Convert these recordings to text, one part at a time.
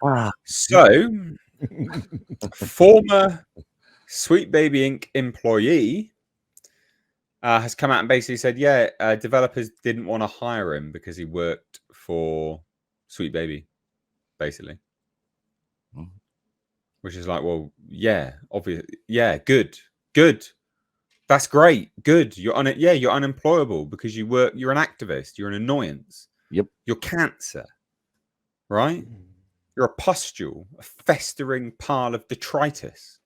Ah, So, former Sweet Baby Inc. employee has come out and basically said, yeah, developers didn't want to hire him because he worked for Sweet Baby, basically. Which is like, well, yeah, obvious, yeah, good. That's great. Good. You're you're unemployable because you're an activist, you're an annoyance. Yep. You're cancer. Right? You're a pustule, a festering pile of detritus.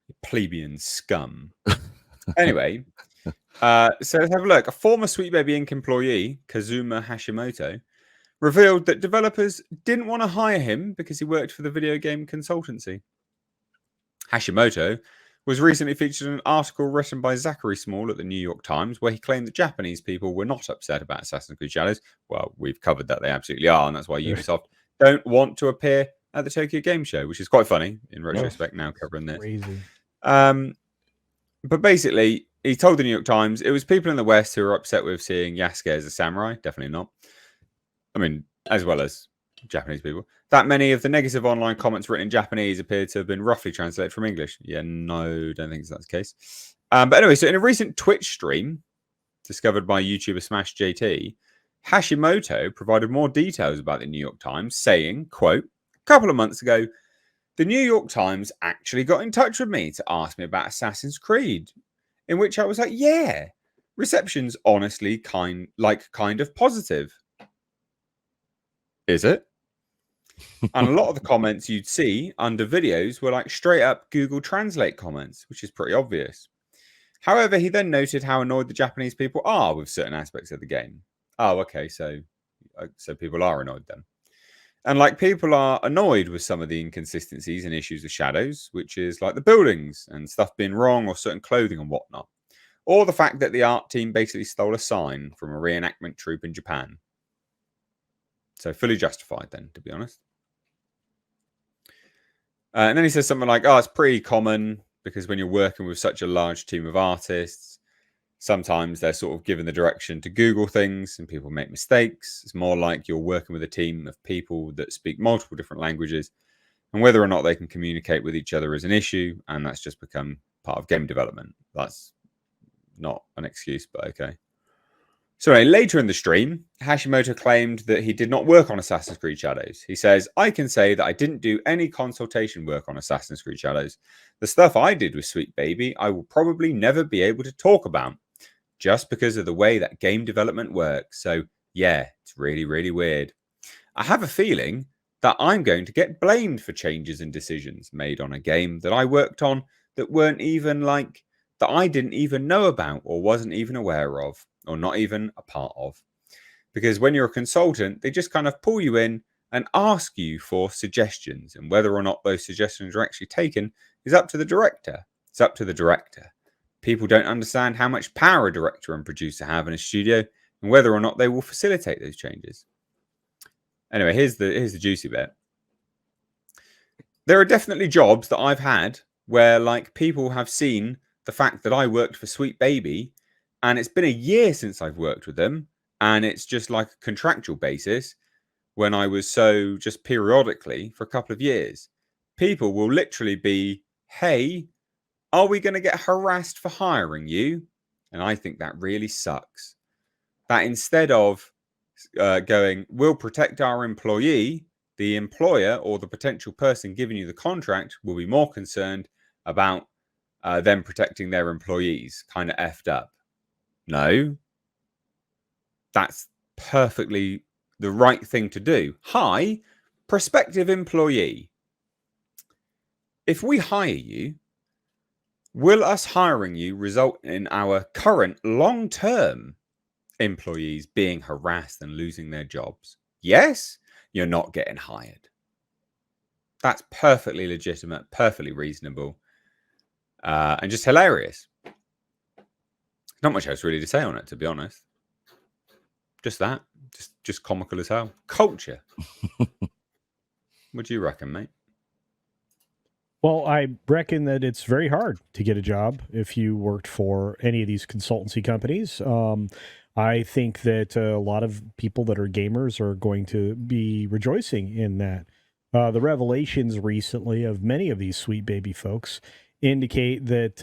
You plebeian scum. Anyway, so let's have a look. A former Sweet Baby Inc. employee, Kazuma Hashimoto, revealed that developers didn't want to hire him because he worked for the video game consultancy. Hashimoto was recently featured in an article written by Zachary Small at the New York Times, where he claimed that Japanese people were not upset about Assassin's Creed Shadows. Well, we've covered that they absolutely are, and that's why Ubisoft don't want to appear at the Tokyo Game Show, which is quite funny in retrospect now covering this. Crazy. But basically, he told the New York Times it was people in the West who were upset with seeing Yasuke as a samurai. Definitely not. I mean, as well as Japanese people. That many of the negative online comments written in Japanese appear to have been roughly translated from English. Yeah, no, don't think that's the case. But anyway, so in a recent Twitch stream discovered by YouTuber Smash JT, Hashimoto provided more details about the New York Times, saying, quote, a couple of months ago, the New York Times actually got in touch with me to ask me about Assassin's Creed, in which I was like, yeah, reception's honestly kind of positive. Is it? And a lot of the comments you'd see under videos were like straight up Google Translate comments, which is pretty obvious. However, he then noted how annoyed the Japanese people are with certain aspects of the game. Oh, okay, so people are annoyed then. And like people are annoyed with some of the inconsistencies and issues with Shadows, which is like the buildings and stuff being wrong or certain clothing and whatnot. Or the fact that the art team basically stole a sign from a reenactment troupe in Japan. So fully justified then, to be honest. And then he says something like, oh, it's pretty common because when you're working with such a large team of artists, sometimes they're sort of given the direction to Google things and people make mistakes. It's more like you're working with a team of people that speak multiple different languages, and whether or not they can communicate with each other is an issue, and that's just become part of game development. That's not an excuse, but okay. So anyway, later in the stream, Hashimoto claimed that he did not work on Assassin's Creed Shadows. He says, I can say that I didn't do any consultation work on Assassin's Creed Shadows. The stuff I did with Sweet Baby, I will probably never be able to talk about, just because of the way that game development works. So yeah, it's really, really weird. I have a feeling that I'm going to get blamed for changes and decisions made on a game that I worked on that weren't even like, that I didn't even know about or wasn't even aware of, or not even a part of. Because when you're a consultant, they just kind of pull you in and ask you for suggestions, and whether or not those suggestions are actually taken is up to the director. It's up to the director. People don't understand how much power a director and producer have in a studio, and whether or not they will facilitate those changes. Anyway, here's the juicy bit. There are definitely jobs that I've had where like people have seen the fact that I worked for Sweet Baby, and it's been a year since I've worked with them, and it's just like a contractual basis when I was so just periodically for a couple of years. People will literally be, hey, are we going to get harassed for hiring you? And I think that really sucks. That instead of going, we'll protect our employee, the employer or the potential person giving you the contract will be more concerned about them protecting their employees. Kind of effed up. No, that's perfectly the right thing to do. Hi, prospective employee. If we hire you, will us hiring you result in our current long-term employees being harassed and losing their jobs? Yes, you're not getting hired. That's perfectly legitimate, perfectly reasonable, and just hilarious. Not much else really to say on it, to be honest. Just that. Just comical as hell. Culture. What do you reckon, mate? Well, I reckon that it's very hard to get a job if you worked for any of these consultancy companies. I think that a lot of people that are gamers are going to be rejoicing in that The revelations recently of many of these sweet baby folks indicate that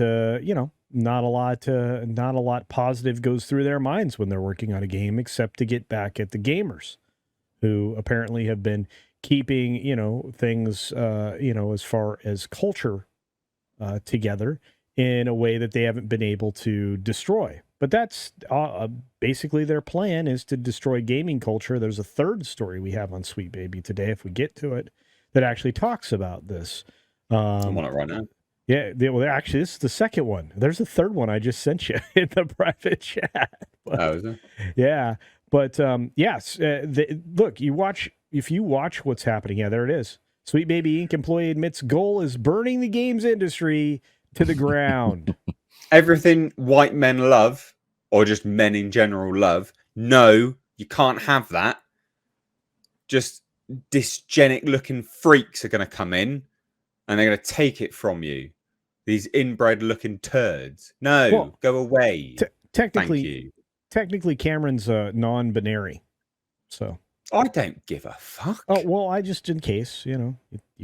not a lot positive goes through their minds when they're working on a game, except to get back at the gamers, who apparently have been keeping things as far as culture together in a way that they haven't been able to destroy. But that's basically their plan, is to destroy gaming culture. There's a third story we have on Sweet Baby today, if we get to it, that actually talks about this. I'm on it right now. Yeah, well, actually, this is the second one. There's a third one I just sent you in the private chat. But, Oh, is it? yeah, but yes, look, if you watch what's happening. Yeah, there it is. Sweet Baby Inc. employee admits goal is burning the games industry to the ground. Everything white men love, or just men in general love. No, you can't have that. Just dysgenic looking freaks are going to come in and they're going to take it from you. These inbred looking turds. No, Well, go away. Thank you. Technically, Cameron's non-binary, so I don't give a fuck. Oh well, I just in case you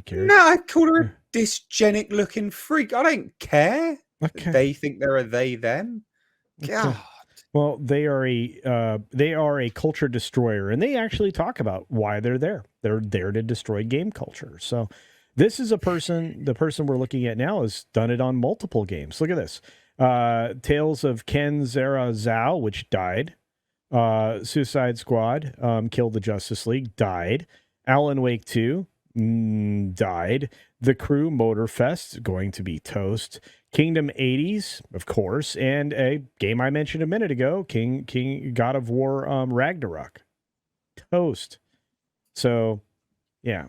care. No, I call her a dysgenic looking freak. I don't care. Okay. They think they're a they them. God. Okay. Well, they are a culture destroyer, and they actually talk about why they're there. They're there to destroy game culture. So this is the person we're looking at now has done it on multiple games. Look at this. Tales of Ken Zara Zhao, which died. Suicide Squad, killed the Justice League, died. Alan Wake 2, died. The Crew Motorfest, going to be toast. Kingdom 80s, of course, and a game I mentioned a minute ago, King God of War Ragnarok. Toast. So, yeah.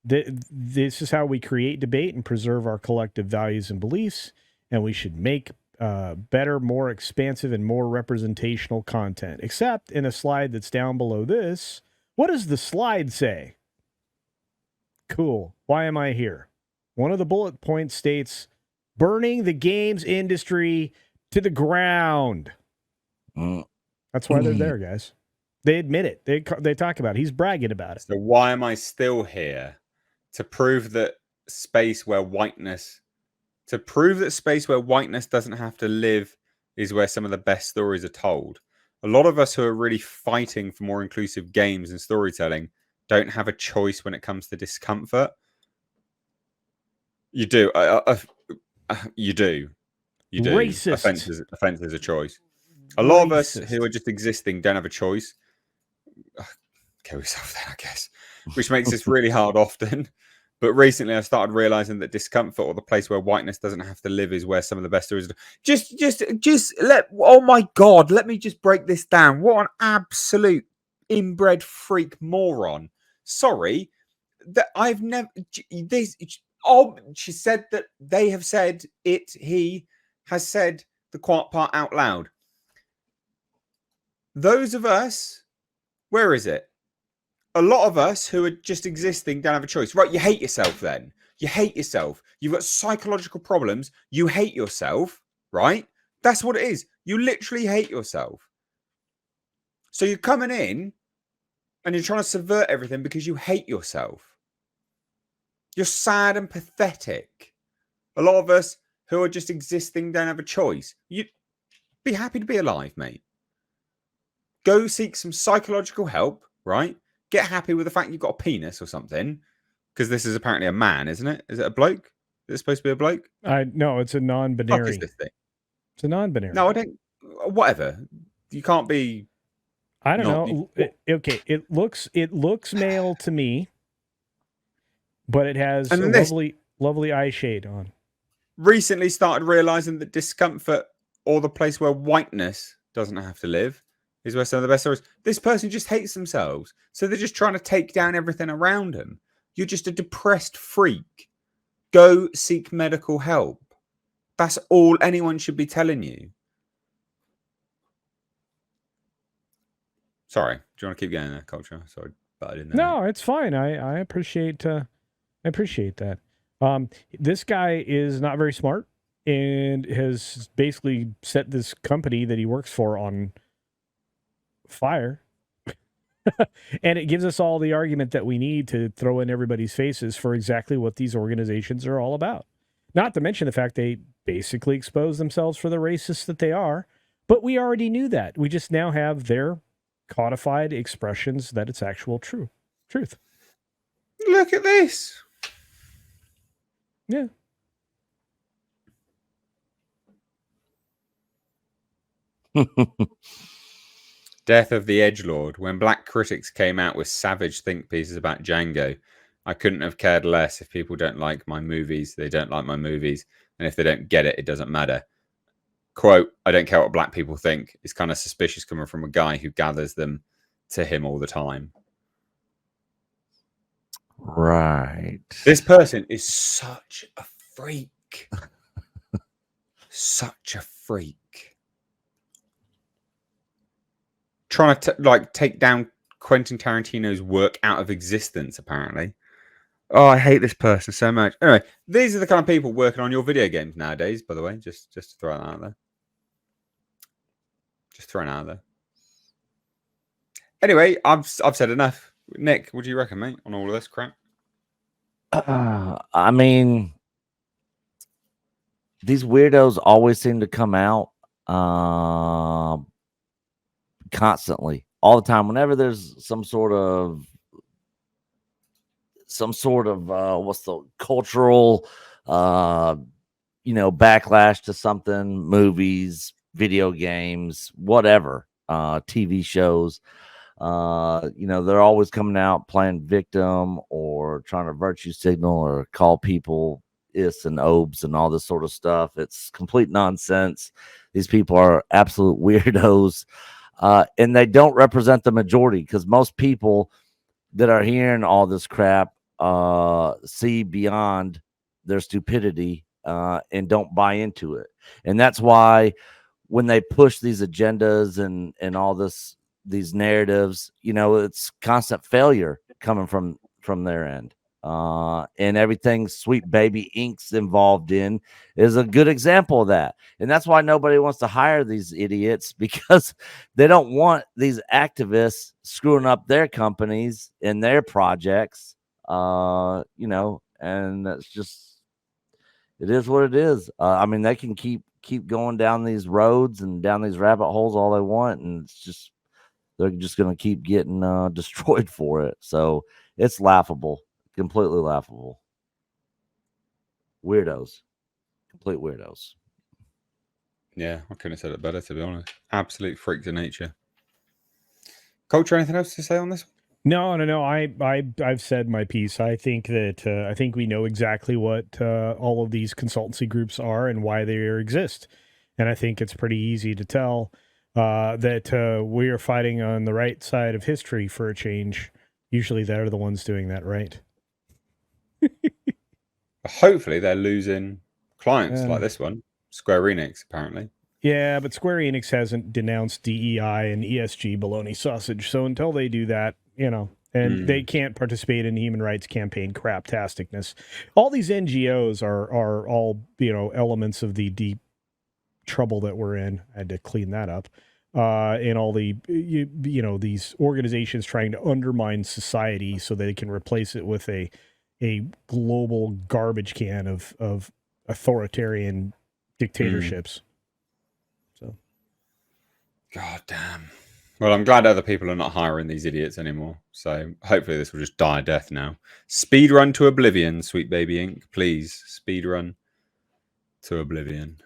This is how we create debate and preserve our collective values and beliefs, and we should make better, more expansive, and more representational content. Except in a slide that's down below this, what does the slide say? Cool. Why am I here? One of the bullet points states, burning the games industry to the ground. That's why they're there, guys. They admit it. They talk about it. He's bragging about it. So why am I still here? To prove that space where whiteness doesn't have to live is where some of the best stories are told. A lot of us who are really fighting for more inclusive games and storytelling don't have a choice when it comes to discomfort. You do. You do. You do. Racist. Offense is a choice. A lot of us who are just existing don't have a choice. Kill yourself then, I guess. Which makes this really hard often. But recently I started realizing that discomfort, or the place where whiteness doesn't have to live, is where some of the best stories oh my God, let me just break this down. What an absolute inbred freak moron. Sorry. That I've never she said that they have said it, he has said the quiet part out loud. Those of us, where is it? A lot of us who are just existing don't have a choice. Right, you hate yourself then. You hate yourself. You've got psychological problems. You hate yourself, right? That's what it is. You literally hate yourself. So you're coming in and you're trying to subvert everything because you hate yourself. You're sad and pathetic. A lot of us who are just existing don't have a choice. You'd be happy to be alive, mate. Go seek some psychological help, right? Get happy with the fact you've got a penis or something, because this is apparently a man, isn't it? Is it a bloke? Is it supposed to be a bloke? No, it's a non-binary. What is this thing? It's a non-binary. No, I don't. Whatever. You can't be. I don't know. Okay, it looks male to me, but it has a lovely eye shade on. Recently started realizing that discomfort, or the place where whiteness doesn't have to live, is where some of the best stories. This person just hates themselves, so they're just trying to take down everything around them. You're just a depressed freak. Go seek medical help. That's all anyone should be telling you. Sorry, do you want to keep going there, Culture? Sorry, but I didn't know. No, it's fine. I appreciate that. This guy is not very smart and has basically set this company that he works for on fire. And it gives us all the argument that we need to throw in everybody's faces for exactly what these organizations are all about. Not to mention the fact they basically expose themselves for the racists that they are. But we already knew that. We just now have their codified expressions that it's actual truth. Look at this. Yeah. Death of the Edgelord. When black critics came out with savage think pieces about Django, I couldn't have cared less. If people don't like my movies, they don't like my movies. And if they don't get it, it doesn't matter. Quote, I don't care what black people think. It's kind of suspicious coming from a guy who gathers them to him all the time. Right. This person is such a freak. Such a freak. Trying to take down Quentin Tarantino's work out of existence, apparently. Oh, I hate this person so much. Anyway, these are the kind of people working on your video games nowadays, by the way. Just to throw that out there. Just throwing it out there. Anyway, I've said enough. Nick, what do you reckon, mate, on all of this crap? I mean, these weirdos always seem to come out constantly, all the time. Whenever there's some sort of what's the cultural backlash to something, movies, video games, whatever, TV shows, they're always coming out playing victim or trying to virtue signal or call people is and obes and all this sort of stuff. It's complete nonsense. These people are absolute weirdos, and they don't represent the majority, because most people that are hearing all this crap see beyond their stupidity and don't buy into it. And that's why when they push these agendas and all these narratives, it's constant failure coming from their end. And everything Sweet Baby Inc.'s involved in is a good example of that. And that's why nobody wants to hire these idiots, because they don't want these activists screwing up their companies and their projects. And that's just, it is what it is. I mean, they can keep going down these roads and down these rabbit holes all they want, and it's just, they're just going to keep getting destroyed for it. So it's laughable, completely laughable. Weirdos, complete weirdos. Yeah, I couldn't have said it better, to be honest. Absolute freaks of nature. Culture, anything else to say on this? No. I've said my piece. I think that I think we know exactly what all of these consultancy groups are and why they exist, and I think it's pretty easy to tell that we are fighting on the right side of history for a change. Usually, they're the ones doing that, right? Hopefully, they're losing clients like this one, Square Enix, apparently. Yeah, but Square Enix hasn't denounced DEI and ESG baloney sausage. So until they do that, and they can't participate in human rights campaign craptasticness. All these NGOs are all, elements of the deep trouble that we're in. I had to clean that up. And all the, these organizations trying to undermine society so they can replace it with a global garbage can of authoritarian dictatorships. So, God damn. Well, I'm glad other people are not hiring these idiots anymore. So hopefully this will just die a death now. Speed run to oblivion, Sweet Baby Inc. Please, speed run to oblivion.